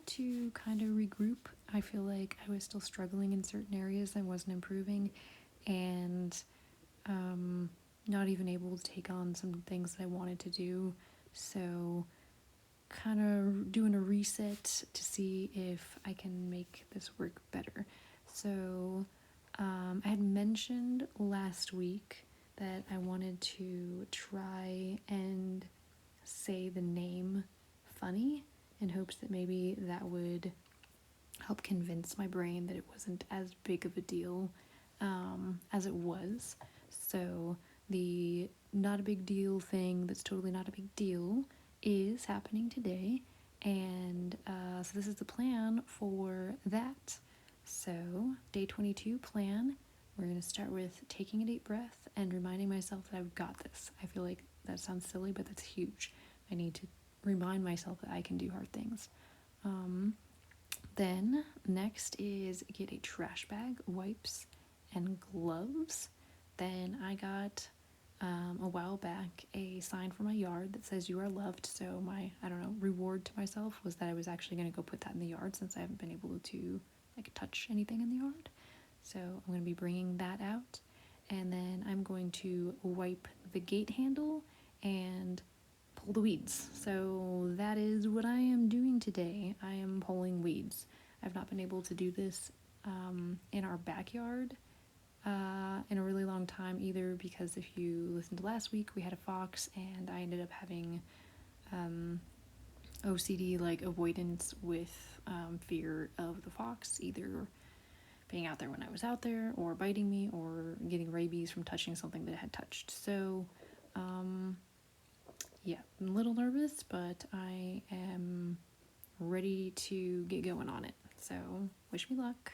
to kind of regroup. I feel like I was still struggling in certain areas. I wasn't improving, and not even able to take on some things that I wanted to do. So, kind of doing a reset to see if I can make this work better. So, I had mentioned last week that I wanted to try and say the name funny in hopes that maybe that would help convince my brain that it wasn't as big of a deal as it was. So, the not a big deal thing that's totally not a big deal is happening today. And so, this is the plan for that. So, day 22 plan. We're going to start with taking a deep breath and reminding myself that I've got this. I feel like that sounds silly, but that's huge. I need to remind myself that I can do hard things. Then next is get a trash bag, wipes, and gloves. Then I got a while back a sign for my yard that says "You are loved." So my reward to myself was that I was actually going to go put that in the yard since I haven't been able to touch anything in the yard. So I'm going to be bringing that out, and then I'm going to wipe the gate handle and pull the weeds. So that is what I am doing today. I am pulling weeds. I've not been able to do this in our backyard in a really long time either, because if you listened to last week, we had a fox and I ended up having OCD avoidance with fear of the fox either being out there when I was out there or biting me or getting rabies from touching something that it had touched. So yeah, I'm a little nervous, but I am ready to get going on it. So, wish me luck.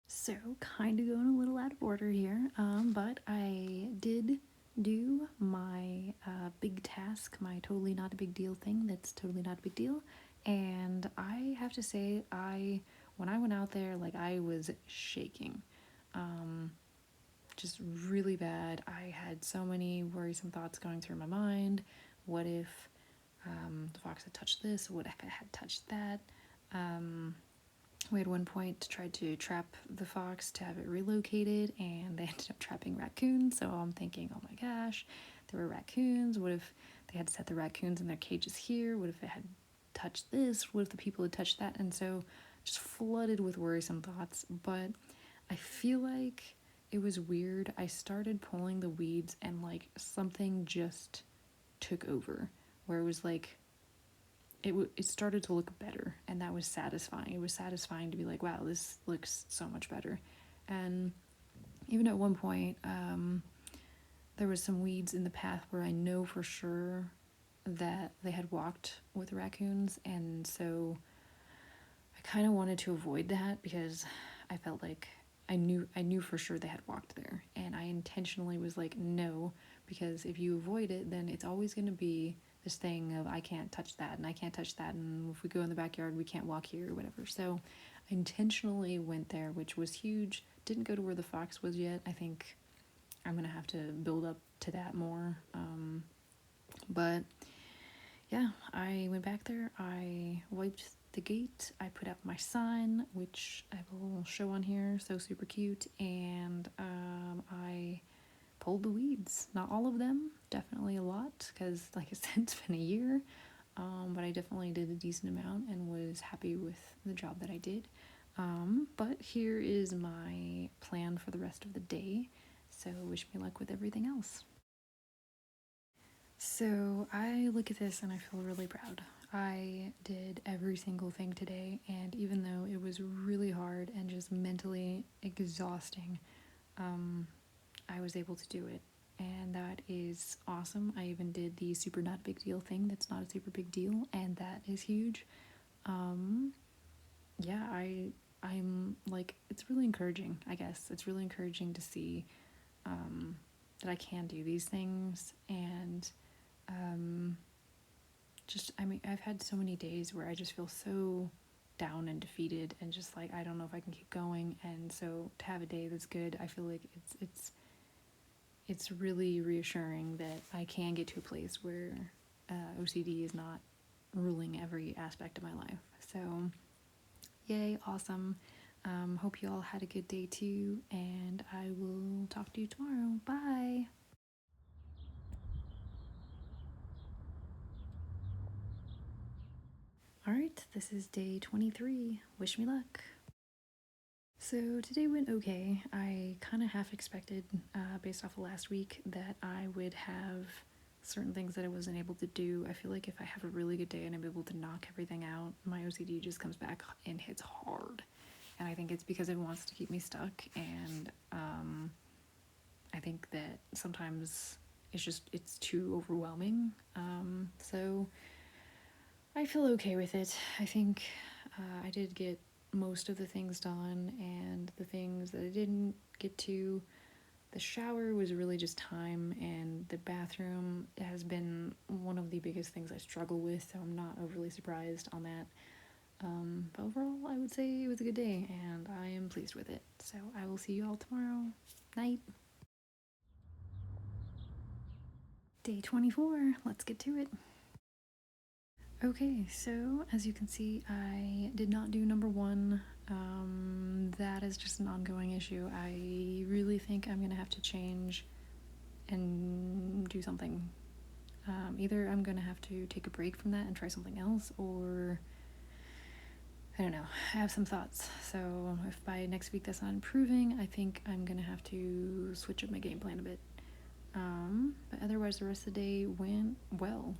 So, kind of going a little out of order here, but I did do my big task, my totally not a big deal thing that's totally not a big deal. And I have to say, when I went out there, I was shaking. Just really bad. I had so many worrisome thoughts going through my mind. What if the fox had touched this? What if it had touched that? We had one point tried to trap the fox to have it relocated, and they ended up trapping raccoons. So I'm thinking, oh my gosh, there were raccoons. What if they had set the raccoons in their cages here? What if it had touched this? What if the people had touched that? And so just flooded with worrisome thoughts. But I feel like it was weird. I started pulling the weeds and something just took over, where it was it started to look better, and that was satisfying. It was satisfying to be like, wow, this looks so much better. And even at one point, there was some weeds in the path where I know for sure that they had walked with raccoons, and so I kind of wanted to avoid that because I felt like I knew for sure they had walked there, and I intentionally was like, no, because if you avoid it, then it's always going to be this thing of I can't touch that and I can't touch that, and if we go in the backyard we can't walk here or whatever. So I intentionally went there, which was huge. Didn't go to where the fox was yet. I think I'm gonna have to build up to that more. But yeah, I went back there. I wiped the gate. I put out my sign, which I will show on here. So super cute. And I pulled the weeds. Not all of them, definitely a lot, because like I said, it's been a year. But I definitely did a decent amount and was happy with the job that I did. But here is my plan for the rest of the day. So wish me luck with everything else. So I look at this and I feel really proud. I did every single thing today, and even though it was really hard and just mentally exhausting, I was able to do it, and that is awesome. I even did the super not big deal thing that's not a super big deal, and that is huge. Yeah, I'm it's really encouraging, I guess. It's really encouraging to see that I can do these things, and I've had so many days where I just feel so down and defeated and just I don't know if I can keep going, and so to have a day that's good, I feel like it's really reassuring that I can get to a place where OCD is not ruling every aspect of my life. So, yay, awesome. Hope you all had a good day too, and I will talk to you tomorrow. Bye. Alright, this is day 23. Wish me luck. So today went okay. I kind of half expected, based off of last week, that I would have certain things that I wasn't able to do. I feel like if I have a really good day and I'm able to knock everything out, my OCD just comes back and hits hard. And I think it's because it wants to keep me stuck. And I think that sometimes it's too overwhelming. So I feel okay with it. I think I did get most of the things done, and the things that I didn't get to, the shower was really just time, and the bathroom has been one of the biggest things I struggle with, so I'm not overly surprised on that. But overall, I would say it was a good day, and I am pleased with it. So I will see you all tomorrow. Night. Day 24. Let's get to it. Okay, so as you can see, I did not do number one. That is just an ongoing issue. I really think I'm gonna have to change and do something. Either I'm gonna have to take a break from that and try something else, or I don't know. I have some thoughts. So if by next week that's not improving, I think I'm gonna have to switch up my game plan a bit. But otherwise, the rest of the day went well.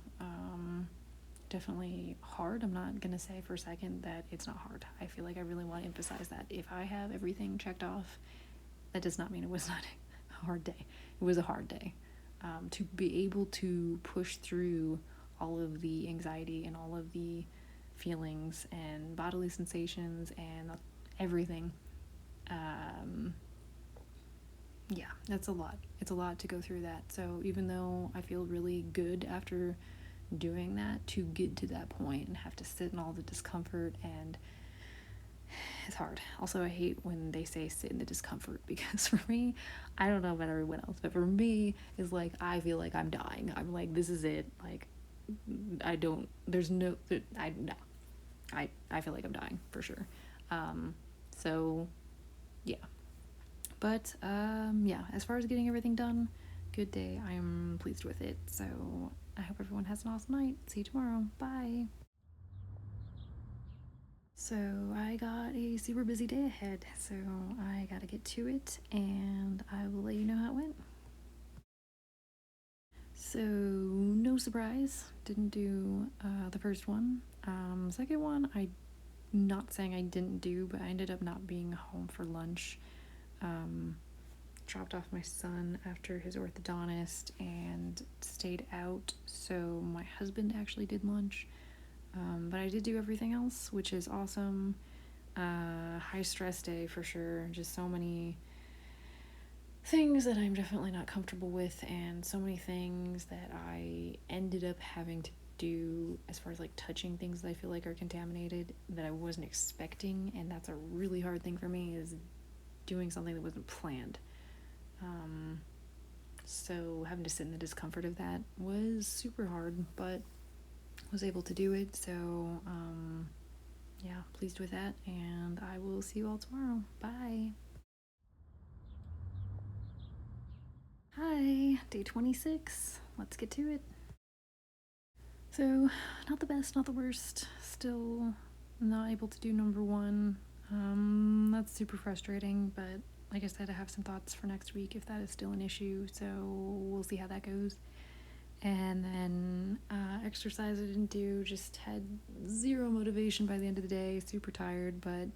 Definitely hard. I'm not gonna say for a second that it's not hard. I feel like I really want to emphasize that if I have everything checked off, that does not mean it was not a hard day. It was a hard day. To be able to push through all of the anxiety and all of the feelings and bodily sensations and everything, yeah, that's a lot. It's a lot to go through that. So even though I feel really good after doing that, to get to that point and have to sit in all the discomfort, and it's hard. Also, I hate when they say sit in the discomfort, because for me, I don't know about everyone else, but for me, it's like I feel like I'm dying. I'm like, this is it. Like, I don't, there's no, I no, I feel like I'm dying for sure. So yeah, but yeah, as far as getting everything done, good day. I am pleased with it. So I hope everyone has an awesome night. See you tomorrow. Bye. So I got a super busy day ahead, so I gotta get to it, and I will let you know how it went. So no surprise, didn't do the first one. Second one, I not saying I didn't do, but I ended up not being home for lunch. Dropped off my son after his orthodontist and stayed out, so my husband actually did lunch. But I did do everything else, which is awesome. High stress day for sure. Just so many things that I'm definitely not comfortable with, and so many things that I ended up having to do as far as like touching things that I feel like are contaminated that I wasn't expecting, and that's a really hard thing for me, is doing something that wasn't planned. So having to sit in the discomfort of that was super hard, but was able to do it. So yeah, pleased with that, and I will see you all tomorrow. Bye. Hi, day 26. Let's get to it. So, not the best, not the worst. Still not able to do number one. That's super frustrating, but like I said, I have some thoughts for next week if that is still an issue, so we'll see how that goes. And then exercise I didn't do, just had zero motivation by the end of the day, super tired, but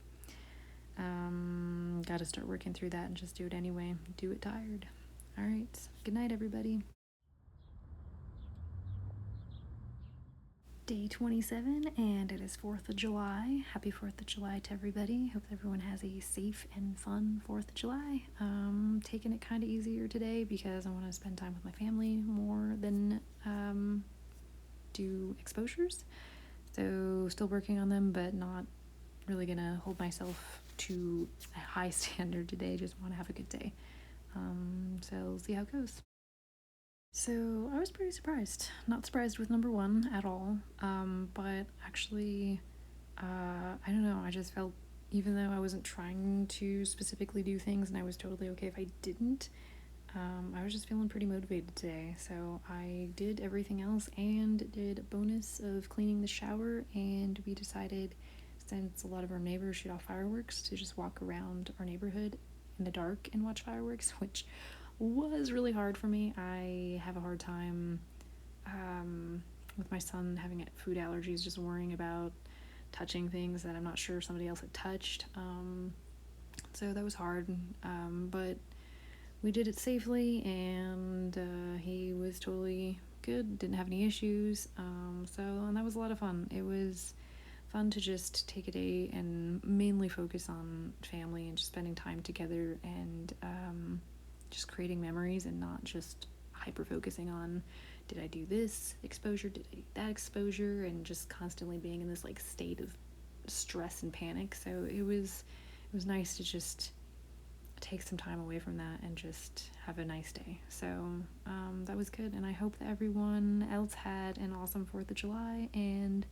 gotta start working through that and just do it anyway. Do it tired. All right, good night, everybody. Day 27, and it is 4th of July. Happy 4th of July to everybody. Hope everyone has a safe and fun 4th of July. Taking it kind of easier today because I want to spend time with my family more than do exposures. So still working on them, but not really gonna hold myself to a high standard today. Just want to have a good day. So we'll see how it goes. So I was pretty surprised. Not surprised with number one at all, but actually I don't know, I just felt, even though I wasn't trying to specifically do things and I was totally okay if I didn't, I was just feeling pretty motivated today. So I did everything else and did a bonus of cleaning the shower, and we decided, since a lot of our neighbors shoot off fireworks, to just walk around our neighborhood in the dark and watch fireworks, which was really hard for me. I have a hard time with my son having food allergies, just worrying about touching things that I'm not sure somebody else had touched. So that was hard, but we did it safely, and he was totally good, didn't have any issues. And that was a lot of fun. It was fun to just take a day and mainly focus on family and just spending time together, and just creating memories, and not just hyper focusing on, did I do this exposure, did I do that exposure, and just constantly being in this like state of stress and panic. So it was nice to just take some time away from that and just have a nice day. So that was good, and I hope that everyone else had an awesome 4th of July, and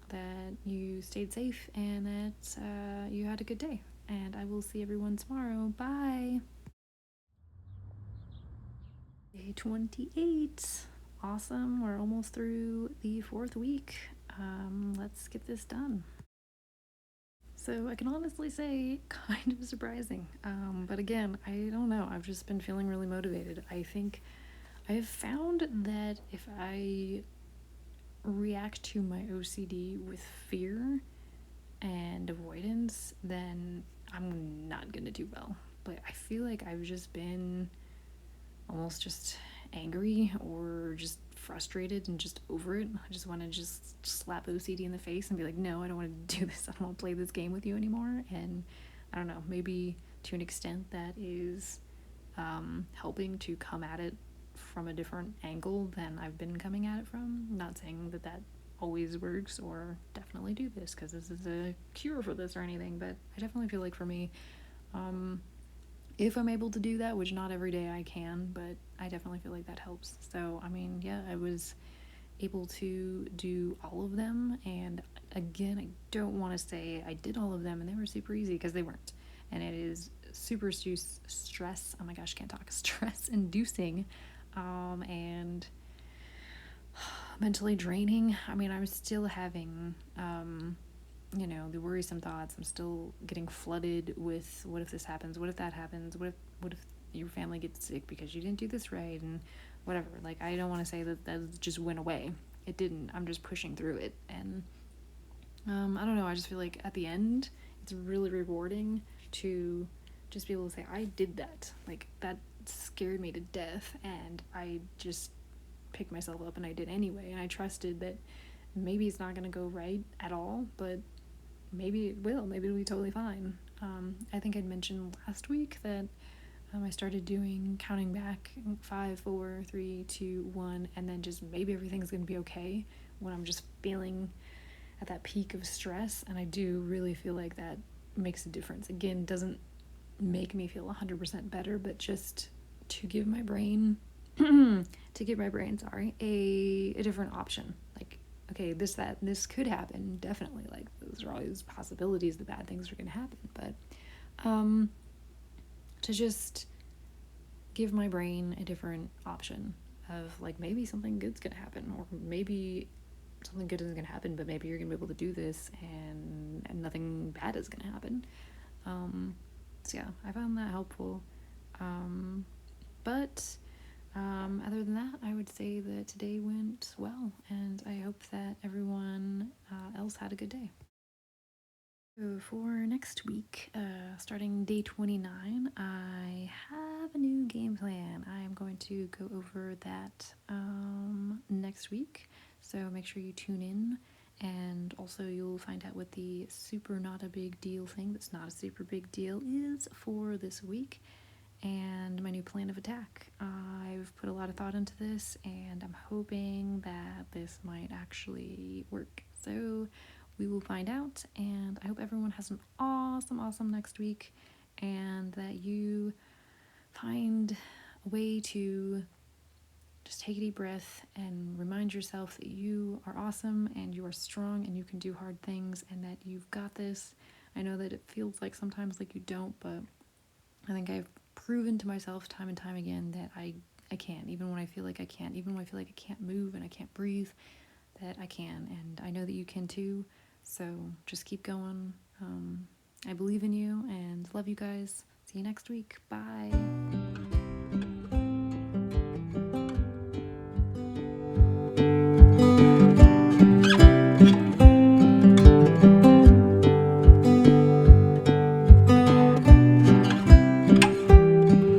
that you stayed safe, and that you had a good day. And I will see everyone tomorrow. Bye. Day 28. Awesome. We're almost through the 4th week. Let's get this done. So I can honestly say, kind of surprising. But again, I don't know. I've just been feeling really motivated. I think I have found that if I react to my OCD with fear and avoidance, then I'm not gonna do well. But I feel like I've just been almost just angry or just frustrated and just over it. I just want to just slap OCD in the face and be like, no, I don't want to do this. I don't want to play this game with you anymore. And I don't know, maybe to an extent that is helping to come at it from a different angle than I've been coming at it from. I'm not saying that always works or definitely do this because this is a cure for this or anything, but I definitely feel like for me, if I'm able to do that, which not every day I can, but I definitely feel like that helps. So, I mean, yeah, I was able to do all of them, and again, I don't want to say I did all of them and they were super easy, because they weren't. And it is super stress, oh my gosh, can't talk, stress inducing, and mentally draining. I mean, I'm still having the worrisome thoughts. I'm still getting flooded with, what if this happens, what if that happens, what if your family gets sick because you didn't do this right, and whatever. Like, I don't want to say that just went away. It didn't. I'm just pushing through it, and I don't know, I just feel like at the end it's really rewarding to just be able to say, I did that. Like, that scared me to death, and I just picked myself up and I did anyway, and I trusted that maybe it's not going to go right at all, but maybe it will. Maybe it'll be totally fine. I think I'd mentioned last week that I started counting back 5, 4, 3, 2, 1, and then just maybe everything's going to be okay when I'm just feeling at that peak of stress. And I do really feel like that makes a difference. Again, doesn't make me feel 100% better, but just to give my brain a different option. Like, okay, this could happen, definitely. Like, those are always possibilities that bad things are going to happen, but to just give my brain a different option of, like, maybe something good's going to happen, or maybe something good isn't going to happen, but maybe you're going to be able to do this, and nothing bad is going to happen. So yeah, I found that helpful. But other than that, I would say that today went well, and I hope that everyone else had a good day. So for next week, starting day 29, I have a new game plan. I am going to go over that next week, so make sure you tune in, and also you'll find out what the super not a big deal thing that's not a super big deal is for this week, and my new plan of attack. I've put a lot of thought into this, and I'm hoping that this might actually work. So we will find out, and I hope everyone has an awesome next week, and that you find a way to just take a deep breath and remind remind yourself that you are awesome and you are strong and you can do hard things and that you've got this. I know that it feels like sometimes like you don't, but I think I've proven to myself time and time again that I can, even when I feel like I can't, even when I feel like I can't move and I can't breathe, that I can. And I know that you can too. So just keep going. I believe in you and love you guys. See you next week. Bye.